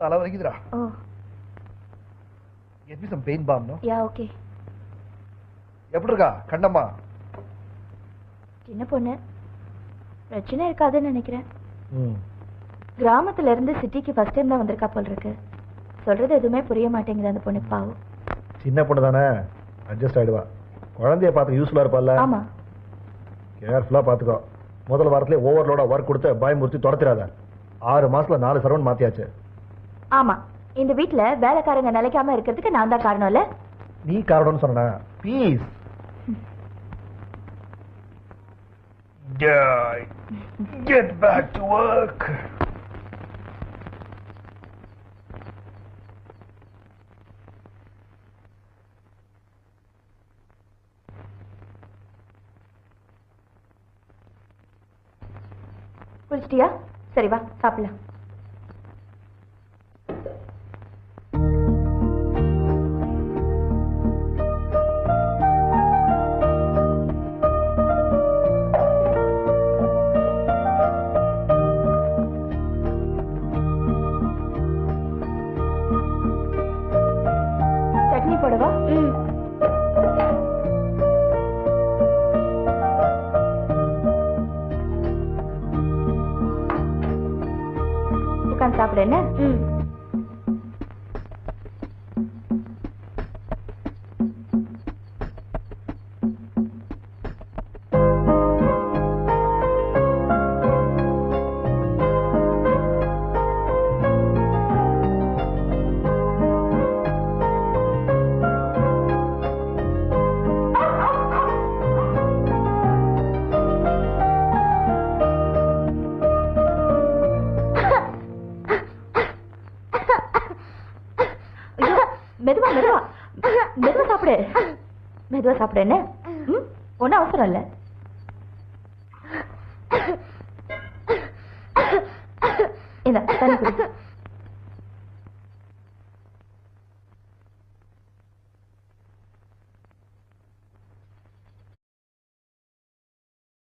தலை வலிக்குதுடா. Get me some pain balm, no? Yeah, okay. எப்படி இருக்கா கண்டம்மா? சின்ன பொண்ணு, பிரச்சனை இருக்காதுன்னு நினைக்கிறேன். கிராமத்துல இருந்து சிட்டிக்கு ஃபர்ஸ்ட் டைம் தான் வந்திருக்கா போல் இருக்கு. சொல்றது எதுவுமே புரிய மாட்டேங்குது அந்த பொண்ணு. பாவம். சின்ன பொண்ணு தானே, அட்ஜஸ்ட் ஆயிடுவா. குழந்தைய பார்த்து யூஸ்ஃபுல்லா இருப்பால்ல? ஆமா. கேர்ஃபுல்லா பாத்துக்கோ. முதல் வாரத்திலே ஓவர்லோடா ஒர்க் கொடுத்து பயமுறுத்தி துரத்திராத. 6 மாசத்துல 4 சரவண் மாத்தியாச்சு. ஆமா, இந்த வீட்டுல வேலைக்காரங்க நிலைக்காம இருக்கிறதுக்கு நான் தான் காரணம் இல்ல? நீ காரணம்னு சொன்ன. Please. Get back to work. குளிச்சிட்டியா? சரி வா சாப்பிடலாம். சட்னி போடவா? உட்காந்து சாப்பிட. என்ன? மெதுவா மெதுவா மெதுவா சாப்பிடு. மெதுவா சாப்பிடு. என்ன? ஒன்னும் அவசரம் இல்ல. இந்த தண்ணி குடி.